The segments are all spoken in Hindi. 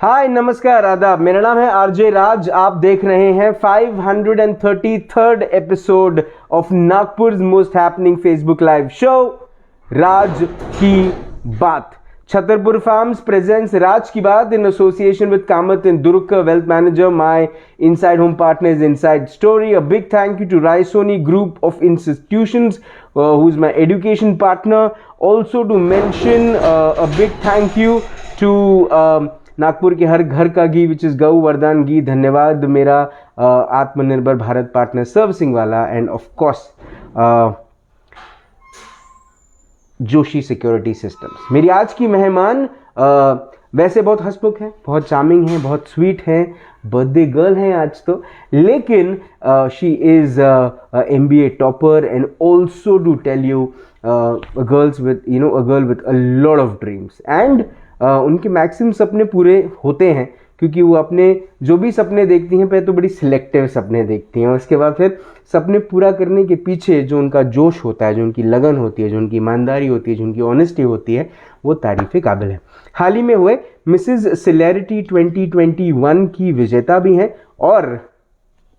हाय नमस्कार आदाब, मेरा नाम है आरजे राज। आप देख रहे हैं 533rd episode of Nagpur most happening Facebook live show Raj की बात। छतरपुर फार्म्स presents राज की बात in association with Kamath and Durga Wealth Manager, my inside home partners inside story. A big thank you to Raisoni Group of Institutions, who's my education partner. Also to mention a big thank you to Nagpur के हर घर का घी विच इज गऊ वरदान घी। धन्यवाद मेरा आत्मनिर्भर भारत पार्टनर सर्विसिंग वाला end of course Joshi security systems. मेरी आज की मेहमान वैसे बहुत हंसमुख है, बहुत चार्मिंग है, बहुत स्वीट है, बर्थडे गर्ल है आज तो, लेकिन she is MBA topper and also to tell you girls with a girl with a lot of dreams and उनके मैक्सिमम सपने पूरे होते हैं क्योंकि वो अपने जो भी सपने देखती हैं पहले तो बड़ी सिलेक्टिव सपने देखती हैं, उसके बाद फिर सपने पूरा करने के पीछे जो उनका जोश होता है, जो उनकी लगन होती है, जो उनकी ईमानदारी होती है, जो उनकी ऑनेस्टी होती है, वो तारीफ़ काबिल है। हाल ही में हुए मिसेज सेलेरिटी 2021 की विजेता भी हैं और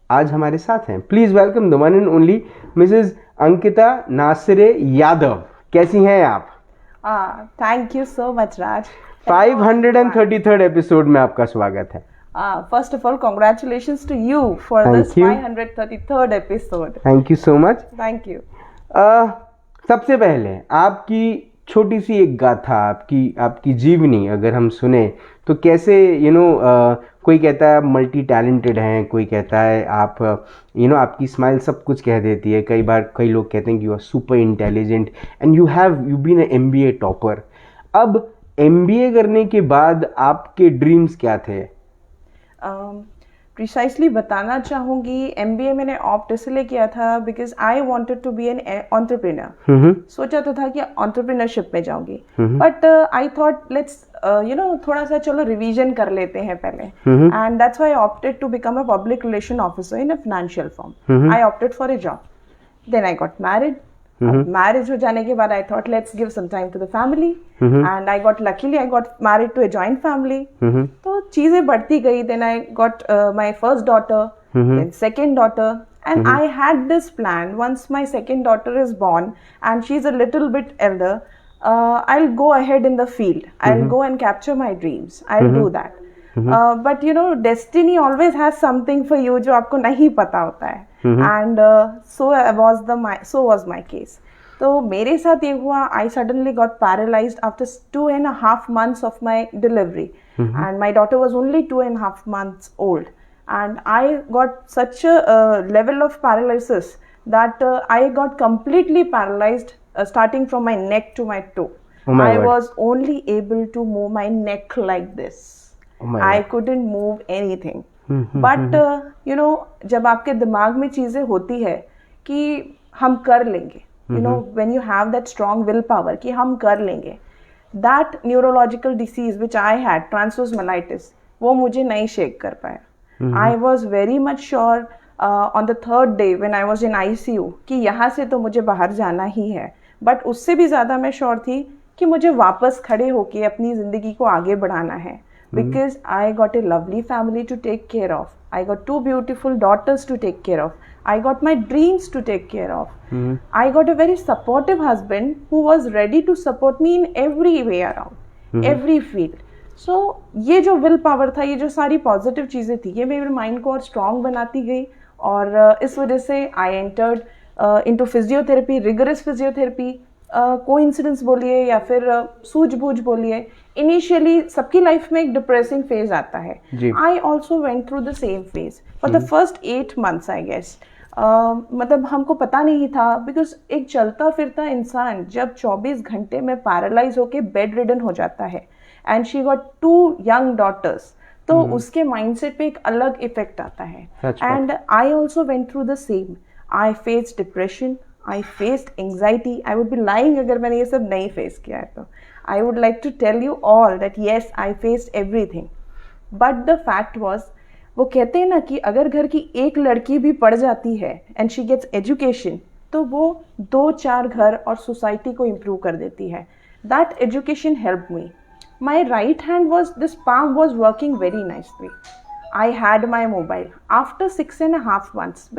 आज हमारे साथ हैं। Please welcome the one and only Mrs Ankita Nasire Yadav. कैसी हैं आप? Thank you so much Raj. 533rd episode में आपका स्वागत है। First of all congratulations to you for this 533rd episode. Thank you so much. Thank you. सबसे पहले आपकी छोटी सी एक गाथा, आपकी जीवनी अगर हम सुने तो कैसे कोई कहता है आप मल्टी टैलेंटेड हैं, कोई कहता है आप आपकी स्माइल सब कुछ कह देती है। कई बार कई लोग कहते हैं कि you are super intelligent and you been a MBA topper. अब MBA करने के बाद आपके ड्रीम्स क्या थे? प्रिसाइसली बताना चाहूँगी, MBA मैंने ऑप्ट इसलिए किया था because I wanted to be an entrepreneur. सोचा तो था कि एंटरप्रेन्योरशिप में जाऊंगी, बट आई थॉट लेट्स थोड़ा सा चलो रिवीजन कर लेते हैं पहले, and that's why I opted to become a public relation officer in a financial firm. I opted for a job, then I got married. Marriage हो जाने के बाद I thought let's give some time to the family and I got luckily I got married to a joint family. तो चीजें बढ़ती गई, then I got my first daughter, then second daughter, and I had this plan, once my second daughter is born and she's a little bit elder, I'll go ahead in the field, I'll go and capture my dreams, I'll do that. But destiny always has something for you जो आपको नहीं पता होता है, and so was my case. तो मेरे साथ ये हुआ, I suddenly got paralyzed after 2.5 months of my delivery, and my daughter was only 2.5 months old, and I got such a level of paralysis that I got completely paralyzed starting from my neck to my toe. I was only able to move my neck like this. I couldn't move anything. But जब आपके दिमाग में चीजें होती है कि हम कर लेंगे, when you have that strong willpower कि हम कर लेंगे, that neurological disease which I had, transverse myelitis, वो मुझे नहीं शेक कर पाया। I was very much sure on the third day when I was in ICU कि यहाँ से तो मुझे बाहर जाना ही है, बट उससे भी ज़्यादा मैं श्योर थी कि मुझे वापस खड़े होके अपनी ज़िंदगी को आगे बढ़ाना है, because I got a lovely family to take care of, I got 2 beautiful daughters to take care of, I got my dreams to take care of, I got a very supportive husband who was ready to support me in every way around, every field. सो ये जो विल पावर था, ये जो सारी पॉजिटिव चीज़ें थी, ये मेरे माइंड को और स्ट्रॉन्ग बनाती गई, और इस वजह से I entered into physiotherapy, rigorous physiotherapy. Coincidence बोलिए या फिर सूझबूझ बोलिए, इनिशियली सबकी लाइफ में एक डिप्रेसिंग फेज आता है। I also went through the same phase for the first 8 months I guess. मतलब हमको पता नहीं था, बिकॉज एक चलता फिरता इंसान जब 24 घंटे में पैरालाइज होके बेड रिडन हो जाता है, and she got 2 young daughters, तो उसके mindset पे एक अलग effect आता है। And I also went through the same. I faced depression, I faced anxiety. I would be lying अगर मैंने ये सब नहीं face किया है तो। I would like to tell you all that yes, I faced everything. But the fact was, वो कहते हैं ना कि अगर घर की एक लड़की भी पढ़ जाती है and she gets education, तो वो 2-4 घर और सोसाइटी को improve कर देती है। That education helped me. My right hand was, this palm was working very nicely. I had my mobile. After 6.5 months,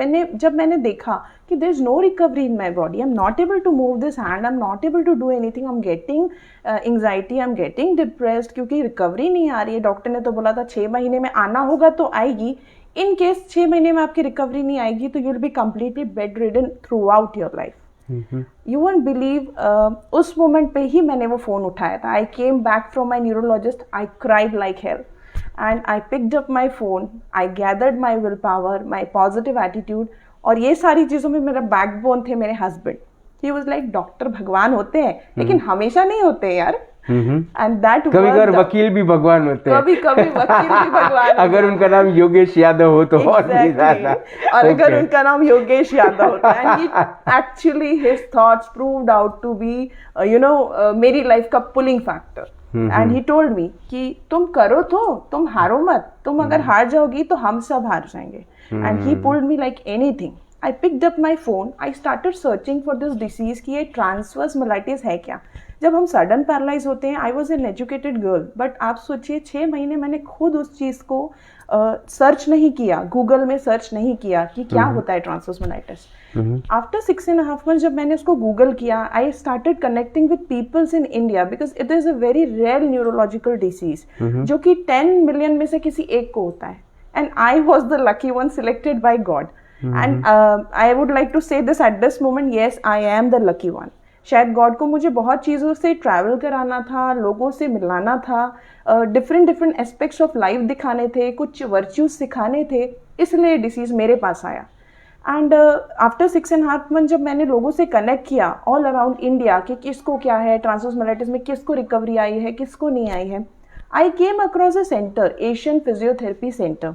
जब मैंने देखा कि there is no recovery in my body, I'm not able to move this hand, I'm not able to do anything, I'm getting anxiety, I'm getting depressed क्योंकि recovery नहीं आ रही है. डॉक्टर ने तो बोला था 6 महीने में आना होगा तो आएगी. In case 6 महीने में आपकी recovery नहीं आएगी तो you'll be completely bedridden throughout your life. You won't believe, उस मोमेंट पे ही मैंने वो फ़ोन उठाया था. I came back from my neurologist, I cried like hell. And I picked up my phone, I gathered my willpower, my positive attitude, और ये सारी चीज़ों में मेरा बैकबोन थे मेरे husband. He was like, doctor भगवान होते हैं लेकिन हमेशा नहीं होते यार. And that कभी कभी वकील भी भगवान होते हैं. कभी कभी वकील भी भगवान अगर उनका नाम योगेश यादव हो तो और भी ज्यादा. और अगर उनका नाम योगेश यादव होता है. And he actually his thoughts proved out to be मेरी लाइफ का pulling factor. And he told me कि तुम करो तो, तुम हारो मत, तुम अगर हार जाओगी तो हम सब हार जाएंगे. And he pulled me like anything. I picked up my phone, I started searching for this disease कि ये ट्रांसवर्स मोलाइटिस है क्या. जब हम सडन पैरालाइज होते हैं, I was an educated girl, but आप सोचिए 6 महीने मैंने खुद उस चीज़ को सर्च नहीं किया, गूगल में सर्च नहीं किया कि क्या होता है ट्रांसवर्स मोलाइटिस. आफ्टर 6.5 months जब मैंने उसको गूगल किया, I started connecting with peoples in India because it is a very rare neurological disease जो कि 10 मिलियन में से किसी एक को होता है. And I was the lucky one selected by God. And I would like to say this at this moment, yes I am the lucky one. शायद गॉड को मुझे बहुत चीज़ों से ट्रैवल कराना था, लोगों से मिलाना था, डिफरेंट एस्पेक्ट्स ऑफ लाइफ दिखाने थे, कुछ वर्च्यूज सिखाने थे, इसलिए डिसीज़ मेरे पास आया. एंड आफ्टर 6.5 months जब मैंने लोगों से कनेक्ट किया ऑल अराउंड इंडिया कि किसको क्या है, ट्रांसवर्स मोलाइटिस में किसको रिकवरी आई है, किसको नहीं आई है, I came across a centre, Asian physiotherapy centre.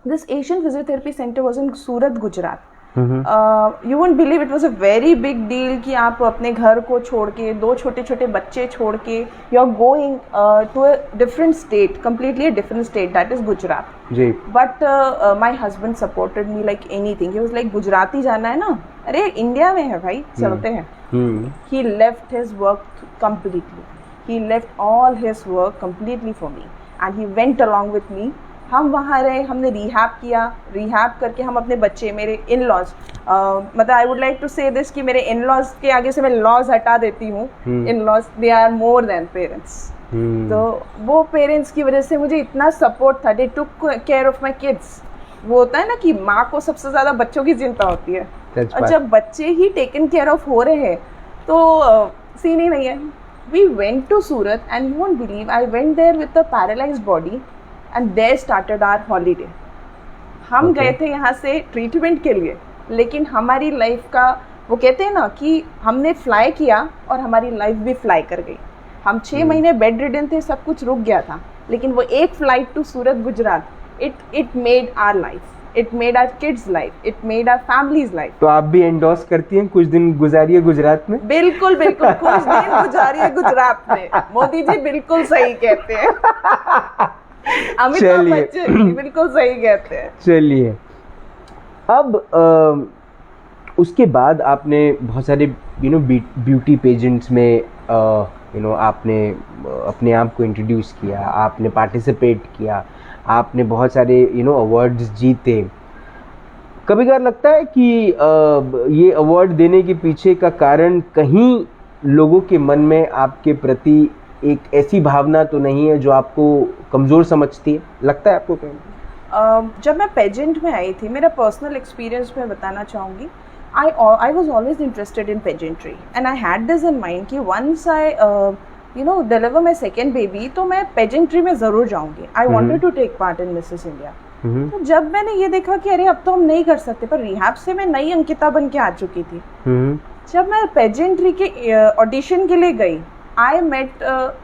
This Asian physiotherapy centre was in Surat, Gujarat. You won't believe, it was a very big deal कि आप अपने घर को छोड़ के, 2 छोटे छोटे बच्चे छोड़ के, you are going to a different state, completely a different state, that is Gujarat. But my husband supported me like anything. He was like, Gujarati जाना है ना, अरे इंडिया में है भाई, चलते हैं. He left his work completely, he left all his work completely for me and he went along with me. हम वहाँ रहे, हमने रिहैब किया, रिहैब करके हम अपने बच्चे, मेरे इन लॉज, मतलब आई would like to say this कि मेरे इन लॉज के आगे से मैं लॉज हटा देती हूँ. In laws they are more than parents. तो वो पेरेंट्स की वजह से मुझे इतना सपोर्ट था. They took care of my kids. वो होता है ना कि माँ को सबसे ज़्यादा बच्चों की चिंता होती है, और जब बच्चे ही टेकन केयर ऑफ हो रहे हैं तो सीन ही नहीं है. We went to Surat and you won't believe, I went there with a paralysed body and there started our holiday. हम गए थे यहाँ से ट्रीटमेंट के लिए, लेकिन हमारी लाइफ का, वो कहते हैं ना कि हमने फ्लाई किया और हमारी लाइफ भी फ्लाई कर गई. हम 6 महीने बेड रिडन थे, सब कुछ रुक गया था, लेकिन वो एक flight to Surat Gujarat, it made our life, it made our kids life, it made our families life. तो आप भी एंडोर्स करती हैं कुछ दिन गुजारिए गुजरात में? बिल्कुल बिल्कुल, कुछ दिन गुजारिए गुजरात में. मोदी जी बिल्कुल सही कहते हैं. अमिताभ बच्चन बिल्कुल सही कहते हैं. चलिए, अब उसके बाद आपने बहुत सारे ब्यूटी पेजेंट्स में आपने अपने आप को इंट्रोड्यूस किया, आपने पार्टिसिपेट किया, आपने बहुत सारे अवार्ड्स जीते. कभी कभार लगता है कि ये अवार्ड देने के पीछे का कारण कहीं लोगों के मन में आपके प्रति एक ऐसी भावना तो नहीं है जो आपको कमज़ोर समझती है, लगता है आपको कहीं? जब मैं पेजेंट में आई थी, मेरा पर्सनल एक्सपीरियंस मैं बताना चाहूँगी. I was always interested in pageantry and I had this in mind कि once I deliver my second baby तो मैं पेजेंट्री में ज़रूर जाऊँगी. I wanted to take part in Mrs. India. तो जब मैंने ये देखा कि अरे अब तो हम नहीं कर सकते, पर रिहैब से मैं नई अंकिता बन के आ चुकी थी. जब मैं पेजेंट्री के ऑडिशन के लिए गई, I met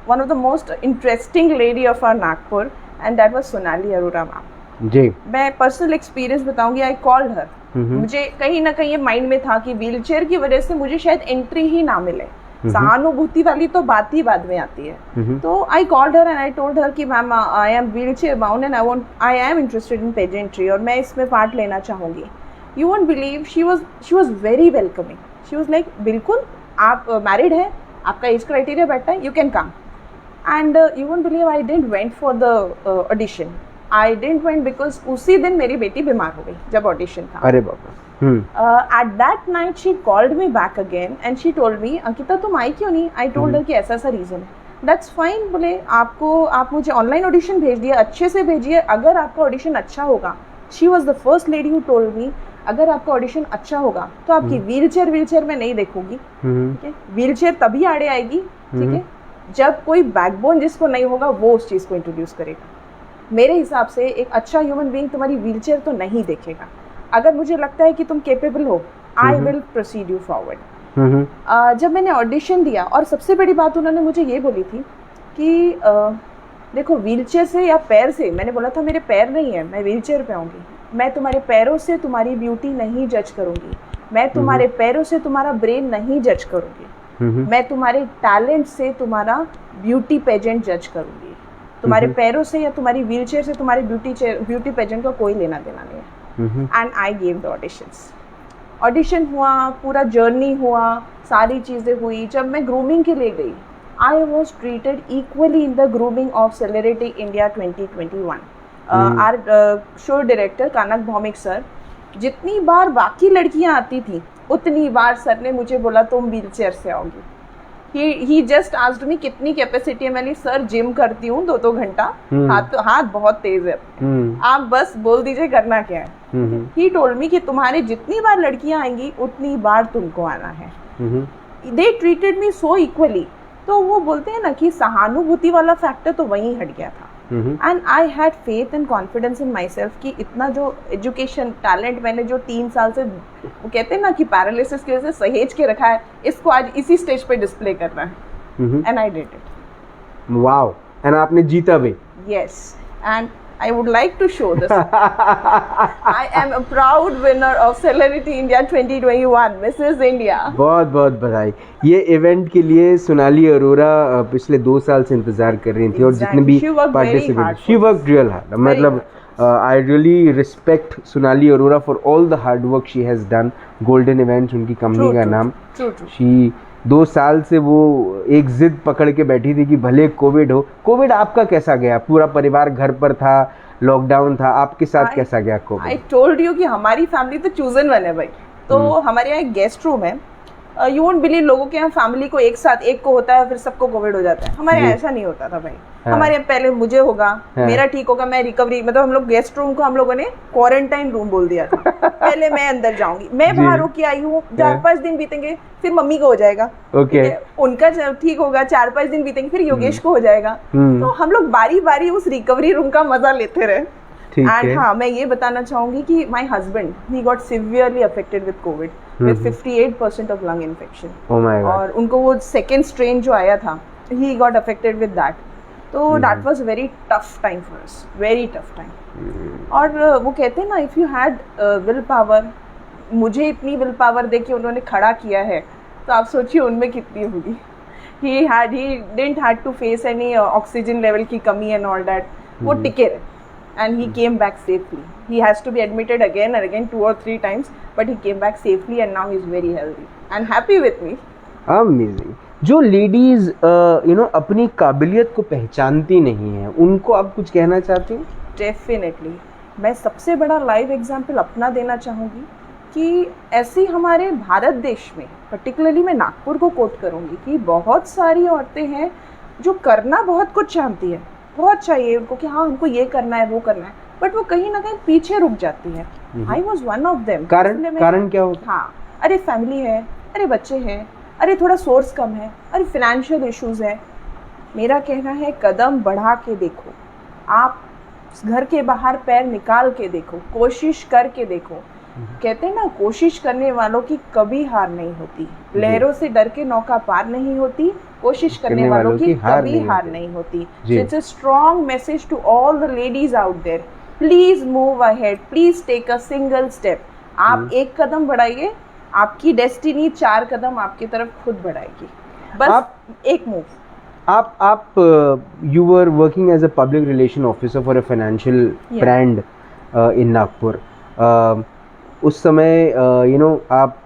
one of the most interesting lady of our Nagpur and that was Sonali Arora ma'am. जी. मैं पर्सनल एक्सपीरियंस बताऊंगी. I called her. मुझे कहीं ना कहीं ये माइंड में था कि व्हीलचेयर की वजह से मुझे शायद एंट्री ही ना मिले. सहानुभूति वाली तो बात ही बाद में आती है. तो I called her and I told her कि ma'am I am wheelchair bound and I am interested in pageantry और मैं इसमें पार्ट लेना चाहूँगी. You won't believe, she was very welcoming. She was like, बिल्कुल आप मैरिड हैं, आपका एज क्राइटेरिया बैठता है, you can come. And you won't believe I didn't went for the audition. I didn't went because उसी दिन मेरी बेटी बीमार हो गई जब ऑडिशन था. अरे बाबा. At that night she called me back again and she told me, Ankita तुम आई क्यों नहीं? I told her कि ऐसा सा रीज़न है. That's fine. बोले आप मुझे ऑनलाइन ऑडिशन भेज दिए, अच्छे से भेजिए, अगर आपका ऑडिशन अच्छा होगा. She was the first lady who told me, अगर आपका ऑडिशन अच्छा होगा तो आपकी व्हीलचेयर में नहीं देखूंगी. ठीक है, व्हीलचेयर तभी आड़े आएगी, ठीक है, जब कोई बैकबोन जिसको नहीं होगा वो उस चीज़ को इंट्रोड्यूस करेगा. मेरे हिसाब से एक अच्छा ह्यूमन बीइंग तुम्हारी व्हीलचेयर तो नहीं देखेगा. अगर मुझे लगता है कि तुम केपेबल हो, I will proceed you forward. जब मैंने ऑडिशन दिया और सबसे बड़ी बात उन्होंने मुझे ये बोली थी कि देखो व्हीलचेयर से या पैर से, मैंने बोला था मेरे पैर नहीं है, मैं व्हीलचेयर पे आऊँगी, मैं तुम्हारे पैरों से तुम्हारी ब्यूटी नहीं जज करूँगी, मैं तुम्हारे पैरों से तुम्हारा ब्रेन नहीं जज करूँगी, मैं तुम्हारे टैलेंट से तुम्हारा ब्यूटी पेजेंट जज करूँगी. तुम्हारे पैरों से या तुम्हारी व्हीलचेयर से तुम्हारे ब्यूटी पेजेंट का कोई लेना देना नहीं है. And I gave the auditions. Audition हुआ, पूरा जर्नी हुआ, सारी चीज़ें हुई. जब मैं ग्रूमिंग के लिए गई, I was treated equally in the grooming of celebrity India 2021. Our show director Kanak Bhowmik sir, जितनी बार बाकी लड़कियां आती थी उतनी बार सर ने मुझे बोला तुम व्हीलचेयर से आओगी. ही जस्ट आस्क्ड मी कितनी कैपेसिटी है. मैंने सर जिम करती हूँ 2-2 घंटा, हाथ बहुत तेज है, आप बस बोल दीजिए करना क्या है. ही टोल्ड मी कि तुम्हारे जितनी बार लड़कियां आएंगी उतनी बार तुमको आना है. They treated me so equally. तो वो बोलते हैं ना कि सहानुभूति वाला फैक्टर तो वहीं हट गया था. And I had faith and confidence in my self कि इतना जो एजुकेशन टैलेंट मैंने जो 3 साल से, वो कहते हैं ना कि पैरालिसिस की वजह से सहेज के रखा है, इसको आज इसी स्टेज पे डिस्प्ले करना है. And I did it. Wow. And आपने जीता भी. Yes. And I would like to show this. I am a proud winner of Celebrity India 2021, Mrs. India. बहुत बहुत बधाई. ये इवेंट के लिए सोनाली अरोरा पिछले 2 साल से इंतजार कर रही थी और जितने भी participant, she worked real hard. मतलब I really respect Sonali Arora for all the hard work she has done. Golden Events उनकी कंपनी का नाम. She 2 साल से वो एक जिद पकड़ के बैठी थी कि भले कोविड हो. कोविड आपका कैसा गया? पूरा परिवार घर पर था, लॉकडाउन था, आपके साथ कैसा गया कोविड? आई टोल्ड यू कि हमारी फैमिली तो चूजन वन है भाई. तो हमारे यहाँ एक गेस्ट रूम है. यू वोंट बिलीव, लोगों के यहाँ फैमिली को एक साथ एक को होता है फिर सबको कोविड हो जाता है. हमारे यहाँ ऐसा नहीं होता था भाई. हमारे यहाँ पहले मुझे होगा, मेरा ठीक होगा, मैं रिकवरी, मतलब हम लोग गेस्ट रूम को हम लोगों ने क्वारंटाइन रूम बोल दिया था. पहले मैं अंदर जाऊंगी, मैं बाहर होके आई हूँ, 4-5 दिन बीतेंगे फिर मम्मी को हो जाएगा, उनका ठीक होगा, 4-5 दिन बीतेंगे फिर योगेश को हो जाएगा. तो हम लोग बारी बारी उस रिकवरी रूम का मजा लेते रहे. एंड हाँ, मैं ये बताना चाहूंगी कि my husband, he got severely affected with Covid with 58% of lung infection. Oh my God. और उनको वो सेकेंड स्ट्रेन जो आया था, he got affected with that. तो that was very tough time for us, very tough time. और वो कहते हैं ना, if you had will power, मुझे इतनी will power दे के उन्होंने खड़ा किया है, तो आप सोचिए उनमें कितनी होगी. he didn't had to face any oxygen level की कमी and all that. वो टिके रहे. And he came back safely. He has to be admitted again and again 2 or 3 times, but he came back safely and now he's very healthy and happy with me. Amazing. जो लेडीज अपनी काबिलियत को पहचानती नहीं है, उनको आप कुछ कहना चाहती हैं? Definitely. मैं सबसे बड़ा लाइव एग्जाम्पल अपना देना चाहूँगी कि ऐसे हमारे भारत देश में, पर्टिकुलरली मैं नागपुर को कोट करूँगी, कि बहुत सारी औरतें हैं जो करना बहुत कुछ चाहती है, बहुत चाहिए उनको कि हाँ हमको ये करना है वो करना है, बट वो कहीं ना कहीं पीछे रुक जाती है. I was one of them. कारण क्या होगा? हाँ, अरे फैमिली है, अरे बच्चे हैं, अरे थोड़ा सोर्स कम है, अरे फिनेंशियल इश्यूज है. मेरा कहना है कदम बढ़ा के देखो, आप घर के बाहर पैर निकाल के देखो, कोशिश करके देखो. कहते हैं ना, कोशिश करने वालों की कभी हार नहीं होती. लहरों से डर के नौका पार नहीं होती, कोशिश करने वालों की कभी हार नहीं होती. It's a strong message to all the ladies out there. Please move ahead, please take a single step. आप एक कदम बढ़ाइए, आपकी डेस्टिनी 4 कदम आपकी तरफ खुद बढ़ाएगी. बस एक मूव. आप you were working as a public relation officer for a financial brand in Nagpur. उस समय आप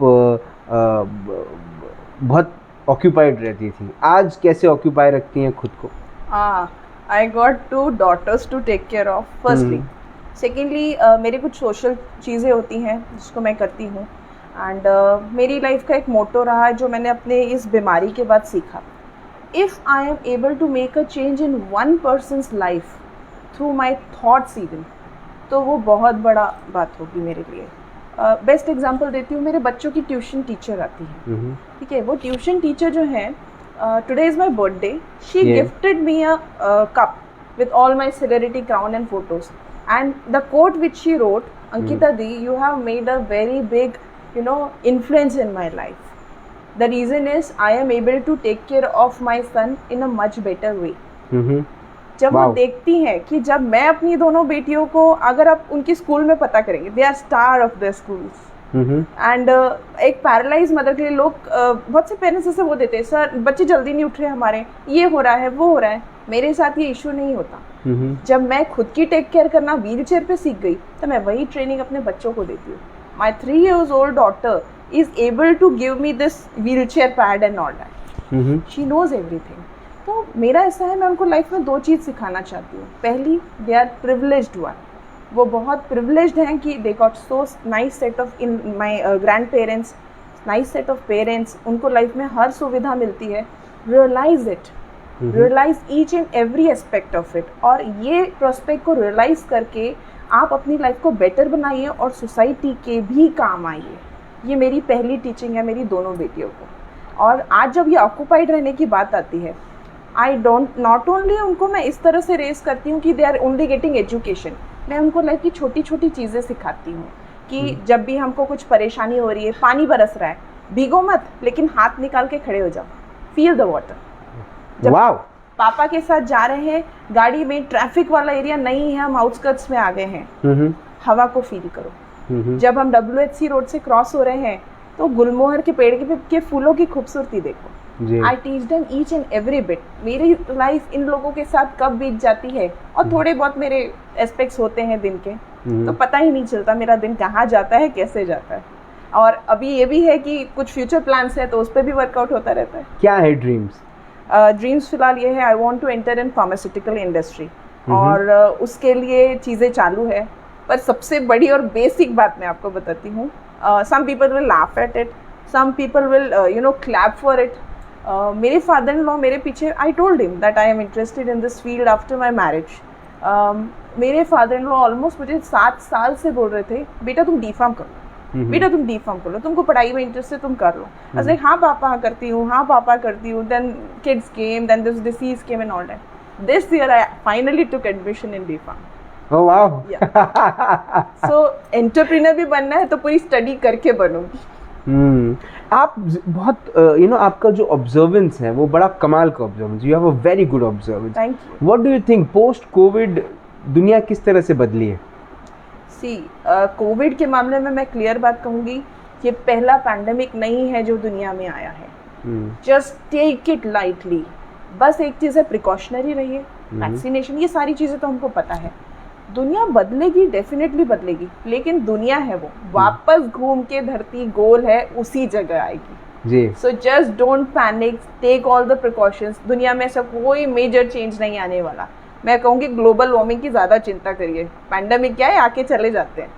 बहुत ऑक्यूपाइड रहती थी. आज कैसे ऑक्यूपाई रखती हैं खुद को? I got 2 daughters to take care of firstly. Secondly मेरे कुछ सोशल चीज़ें होती हैं जिसको मैं करती हूँ. एंड मेरी लाइफ का एक मोटो रहा है जो मैंने अपने इस बीमारी के बाद सीखा. If I am able to make a change in one persons life through my thoughts even, तो वो बहुत बड़ा बात होगी मेरे लिए. बेस्ट एग्जांपल देती हूँ, मेरे बच्चों की ट्यूशन टीचर आती है. ठीक है, वो ट्यूशन टीचर जो है, today is my birthday, she gifted me a cup with all my celebrity crown and photos, and the quote which she wrote, Ankita Di, you have made a very big, influence in my life. The reason is I am able to take care of my son in a much better way. जब वो देखती हैं कि जब मैं अपनी दोनों बेटियों को, अगर आप उनकी स्कूल में पता करेंगे, they are star of the schools. And एक पैरालाइज मदर के लिए लोग बहुत से पेरेंट्स ऐसे वो देते हैं, सर बच्चे जल्दी नहीं उठ रहे हमारे, ये हो रहा है वो हो रहा है. मेरे साथ ये इशू नहीं होता. जब मैं खुद की टेक केयर करना व्हील चेयर पे सीख गई, तो मैं वही ट्रेनिंग अपने बच्चों को देती हूँ. My 3 years old daughter is able to give me this wheelchair pad and all that. She knows everything. तो मेरा ऐसा है, मैं उनको लाइफ में 2 चीज़ सिखाना चाहती हूँ. पहली, दे आर प्रिविलेज्ड वन. वो बहुत प्रिविलेज्ड हैं कि they got so nice set of in my grandparents, nice set of parents. उनको लाइफ में हर सुविधा मिलती है. Realise it, realise each and every aspect of it. और ये प्रोस्पेक्ट को रियलाइज करके आप अपनी लाइफ को बेटर बनाइए और सोसाइटी के भी काम आइए. ये मेरी पहली टीचिंग है मेरी दोनों बेटियों को. और आज जब ये ऑक्यूपाइड रहने की बात आती है, आई डोंट नॉट ओनली उनको मैं इस तरह से रेस करती हूँ कि they are only getting education. मैं उनको लाइफ की छोटी छोटी चीज़ें सिखाती हूँ कि जब भी हमको कुछ परेशानी हो रही है, पानी बरस रहा है, भीगो मत, लेकिन हाथ निकाल के खड़े हो जाओ, फील द वाटर. जब पापा के साथ जा रहे हैं गाड़ी में, ट्रैफिक वाला एरिया नहीं है, हम आउटस्कर्ट्स में आ गए हैं, हवा को फील करो. जब हम WHC रोड से क्रॉस हो रहे हैं, तो गुलमोहर के पेड़ के फूलों की खूबसूरती देखो. I teach them each and every bit. मेरी लाइफ इन लोगों के साथ कब बीत जाती है, और थोड़े बहुत मेरे एस्पेक्ट्स होते हैं दिन के, तो पता ही नहीं चलता मेरा दिन कहाँ जाता है, कैसे जाता है. और अभी ये भी है कि कुछ फ्यूचर प्लान्स है, तो उस पर भी वर्कआउट होता रहता है. क्या है ड्रीम्स? ड्रीम्स फिलहाल ये है, I want to enter in pharmaceutical industry. और उसके लिए चीज़ें चालू है. पर सबसे बड़ी और बेसिक बात मैं आपको बताती हूँ. Some people will laugh at it, some people will clap for it. मेरे फादर इन लॉ मेरे पीछे, I told him that I am interested in this field after my marriage. मेरे फादर इन लॉ ऑलमोस्ट मुझे 7 साल से बोल रहे थे, बेटा तुम D.Pharm करो, बेटा तुम D.Pharm कर लो, तुमको पढ़ाई में इंटरेस्ट है तुम कर लो. I was like, हाँ पापा करती हूँ, हाँ पापा करती हूँ. Then kids came, then this disease came and all that. This year I finally took admission in D.Pharm. Oh wow. Yeah. So entrepreneur भी बनना है तो पूरी स्टडी करके बनूंगी. आप बहुत आपका जो ऑब्जर्वेंस है वो बड़ा कमाल का observance. You have a very good observance. Thank you. What do you think post Covid दुनिया किस तरह से बदली है? कोविड के मामले में मैं क्लियर बात कहूँगी, ये पहला पैंडेमिक नहीं है जो दुनिया में आया है. Just take it lightly. बस एक चीज़ है, प्रिकॉशनरी रहिए, वैक्सीनेशन, ये सारी चीज़ें तो हमको पता है. दुनिया बदलेगी, डेफिनेटली बदलेगी, लेकिन दुनिया है वो वापस घूम के धरती गोल है उसी जगह आएगी जी. So just don't panic, take all the precautions. दुनिया में ऐसा कोई मेजर चेंज नहीं आने वाला. मैं कहूँगी ग्लोबल वार्मिंग की ज़्यादा चिंता करिए. पैंडेमिक क्या है, आके चले जाते हैं.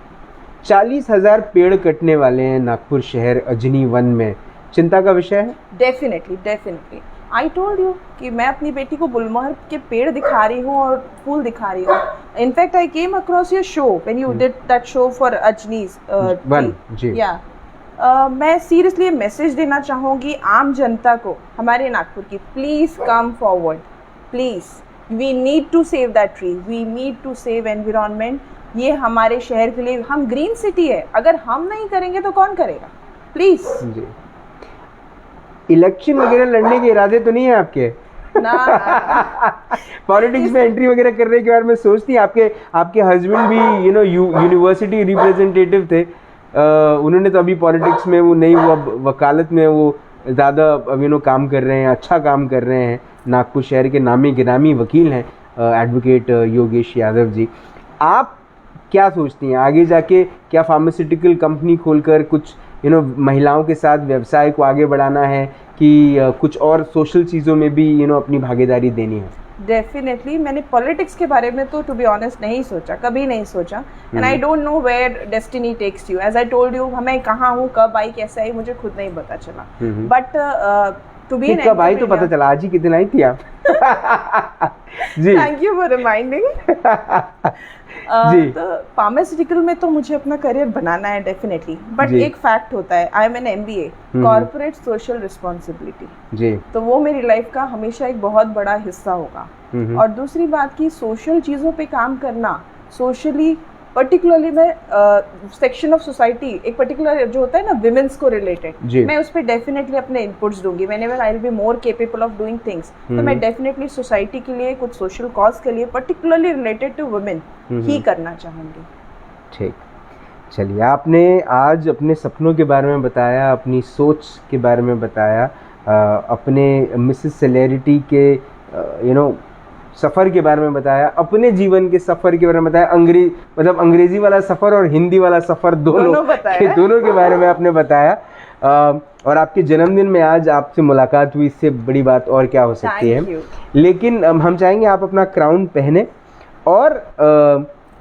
40,000 पेड़ कटने वाले हैं नागपुर शहर अजनी वन में, चिंता का विषय है? Definitely definitely. I told you कि मैं अपनी बेटी को गुलमोहर के पेड़ दिखा रही हूँ और फूल दिखा रही हूँ. In fact I came across your show when you did that show for अजनीज वन. या मैं सीरियसली मैसेज देना चाहूँगी आम जनता को हमारे नागपुर की, please come forward, please. We need to save that tree, we need to save environment. ये हमारे शहर के लिए, हम ग्रीन सिटी है, अगर हम नहीं करेंगे तो कौन करेगा? प्लीज़. इलेक्शन वगैरह लड़ने के इरादे तो नहीं है आपके? ना. पॉलिटिक्स में एंट्री वगैरह करने के बारे में सोचती? आपके हस्बैंड भी यूनिवर्सिटी रिप्रेजेंटेटिव थे. उन्होंने तो अभी पॉलिटिक्स में वो नहीं हुआ, वकालत में वो ज़्यादा काम कर रहे हैं, अच्छा काम कर रहे हैं. नागपुर शहर के नामी गिरामी वकील हैं एडवोकेट योगेश यादव जी. आप क्या सोचती हैं आगे जाके, क्या फार्मास्यूटिकल कंपनी खोलकर कुछ महिलाओं के साथ व्यवसाय को आगे बढ़ाना है कि कुछ और सोशल चीज़ों में भी अपनी भागीदारी देनी है? डेफिनेटली मैंने पॉलिटिक्स के बारे में तो टू बी ऑनेस्ट नहीं सोचा, कभी नहीं सोचा. And I don't know where destiny takes you. As I told you, मैं कहाँ हूँ, कब आई, कैसे आई, मुझे खुद नहीं पता चला. बट टू बी एन कब आई तो पता चला, आज ही कितने आई थी आप. जी, थैंक यू फॉर रिमाइंडिंग. तो फार्मास्यूटिकल में तो मुझे अपना करियर बनाना है डेफिनेटली. बट एक फैक्ट होता है, I am an MBA, corporate social responsibility. जी, तो वो मेरी लाइफ का हमेशा एक बहुत बड़ा हिस्सा होगा. और दूसरी बात की सोशल चीज़ों पे काम करना, सोशली पर्टिकुलरली मैं सेक्शन ऑफ सोसाइटी, एक पर्टिकुलर जो होता है ना विमेंस को रिलेटेड, मैं उस पर डेफिनेटली अपने इनपुट्स दूंगी. Whenever I will be more capable of doing things, तो मैं डेफिनेटली सोसाइटी के लिए, कुछ सोशल कॉज के लिए पर्टिकुलरली रिलेटेड टू वुमेन ही करना चाहूँगी. ठीक, चलिए, आपने आज अपने सपनों के बारे में बताया, अपनी सोच के बारे में बताया, अपने मिसेस सेलेरिटी के सफ़र के बारे में बताया, अपने जीवन के सफ़र के बारे में बताया. अंग्रेजी वाला सफ़र और हिंदी वाला सफ़र दोनों के बारे में आपने बताया. और आपके जन्मदिन में आज आपसे मुलाकात हुई, इससे बड़ी बात और क्या हो सकती है. लेकिन हम चाहेंगे आप अपना क्राउन पहने. और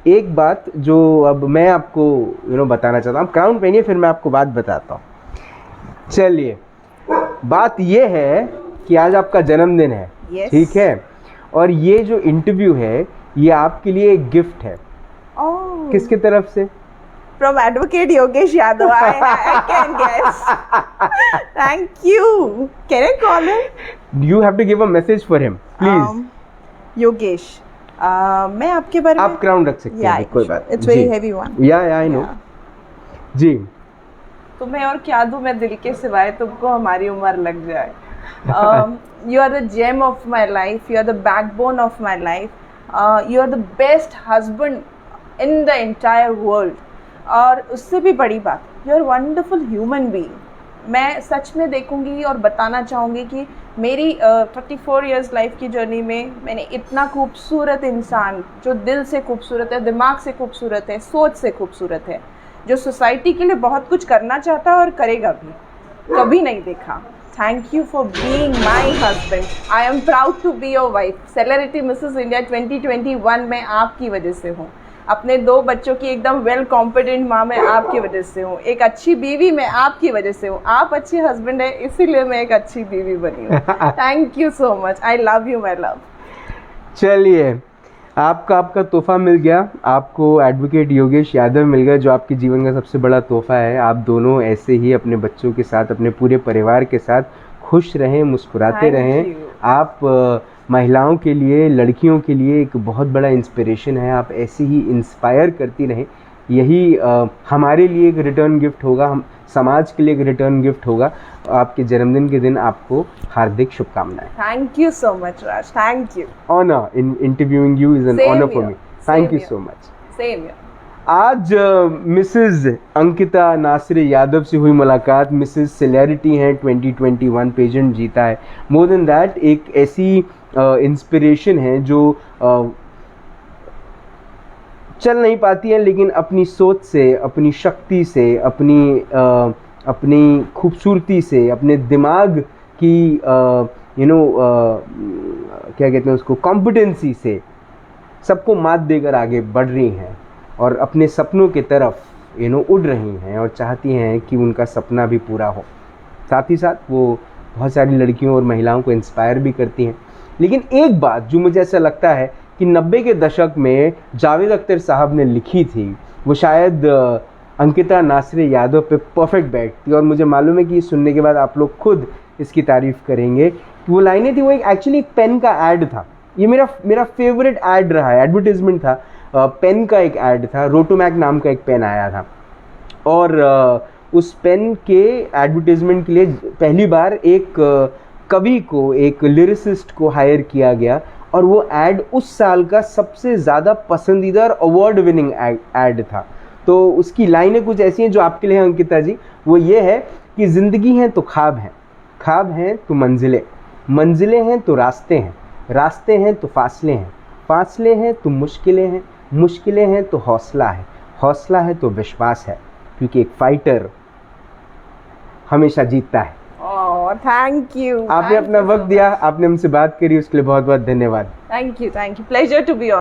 एक बात जो अब मैं आपको बताना चाहता हूँ, क्राउन पहनिए, फिर मैं आपको बात बताता हूँ. चलिए, बात ये है कि आज आपका जन्मदिन है. ठीक है, और ये जो इंटरव्यू है ये आपके लिए एक गिफ्ट है. किसकी तरफ से? From Advocate Yogesh Yadav. I can guess. Thank you. Can I call him? You have to give a message for him, please. Yogesh, मैं आपके बारे में, आप क्राउन रख सकते हैं, कोई बात. It's very heavy one. Yeah, I know. जी. तो मैं और क्या दूं मैं दिल के सिवाय, तुमको हमारी उम्र लग जाए. You are the gem of my life. You are the backbone of my life. You are the best husband in the entire world. और उससे भी बड़ी बात, you are wonderful human being. मैं सच में देखूंगी और बताना चाहूँगी कि मेरी 34 इयर्स लाइफ की जर्नी में मैंने इतना खूबसूरत इंसान, जो दिल से खूबसूरत है, दिमाग से खूबसूरत है, सोच से खूबसूरत है, जो सोसाइटी के लिए बहुत कुछ करना चाहता है और करेगा भी, कभी नहीं देखा. Thank you for being my husband. I am proud to be your wife. Celerity Mrs. India 2021 मैं आपकी वजह से हूँ. अपने 2 बच्चों की एकदम वेल कॉम्पिटेंट माँ मैं आपकी वजह से हूँ. एक अच्छी बीवी मैं आपकी वजह से हूँ. आप अच्छे हस्बैंड है, इसीलिए मैं एक अच्छी बीवी बनी हूँ. Thank you so much. I love you my love. चलिए, आपका तोहफा मिल गया. आपको एडवोकेट योगेश यादव मिल गया, जो आपके जीवन का सबसे बड़ा तोहफा है. आप दोनों ऐसे ही अपने बच्चों के साथ, अपने पूरे परिवार के साथ खुश रहें, मुस्कुराते रहें. आप महिलाओं के लिए, लड़कियों के लिए एक बहुत बड़ा इंस्पिरेशन है. आप ऐसे ही इंस्पायर करती रहें. यही हमारे लिए एक रिटर्न गिफ्ट होगा, हम समाज के लिए एक रिटर्न गिफ्ट होगा. आपके जन्मदिन के दिन आपको हार्दिक शुभकामनाएं. Thank you so much Raj. Thank you. Honour in interviewing you is an honour for me. Thank you so much. Same here. आज मिसेस अंकिता नासरे यादव से हुई मुलाकात. मिसेस सेलेरिटी हैं, 2021 पेजेंट जीता है. मोर देन दैट, एक ऐसी इंस्पिरेशन है जो चल नहीं पाती है, लेकिन अपनी सोच से, अपनी शक्ति से, अपनी खूबसूरती से, अपने दिमाग की क्या कहते हैं उसको, कॉम्पिटेंसी से सबको मात देकर आगे बढ़ रही हैं और अपने सपनों की तरफ उड़ रही हैं और चाहती हैं कि उनका सपना भी पूरा हो. साथ ही साथ वो बहुत सारी लड़कियों और महिलाओं को इंस्पायर भी करती हैं. लेकिन एक बात जो मुझे ऐसा लगता है कि 90 के दशक में जावेद अख्तर साहब ने लिखी थी, वो शायद अंकिता नासरे यादव पे परफेक्ट बैठती. और मुझे मालूम है कि ये सुनने के बाद आप लोग खुद इसकी तारीफ़ करेंगे कि वो लाइनें थी, वो एक्चुअली एक पेन का ऐड था. ये मेरा फेवरेट ऐड रहा है, एडवर्टीजमेंट था. पेन का एक ऐड था, रोटोमैक नाम का एक पेन आया था. और उस पेन के एडवर्टीजमेंट के लिए पहली बार एक कवि को, एक लिरिसिस्ट को हायर किया गया. और वो ऐड उस साल का सबसे ज़्यादा पसंदीदा और अवार्ड विनिंग ऐड था. तो उसकी लाइनें कुछ ऐसी हैं जो आपके लिए हैं अंकिता जी. वो ये है कि ज़िंदगी हैं तो ख्वाब हैं, ख्वाब हैं तो मंजिलें, मंजिलें हैं तो रास्ते हैं, रास्ते हैं तो फासले हैं, फासले हैं तो मुश्किलें हैं, मुश्किलें हैं तो हौसला है, हौसला है तो विश्वास है, क्योंकि एक फाइटर हमेशा जीतता है. Thank you. आपने अपना वक्त दिया, आपने हमसे बात करी, उसके लिए बहुत बहुत धन्यवाद। Thank you, pleasure to be on.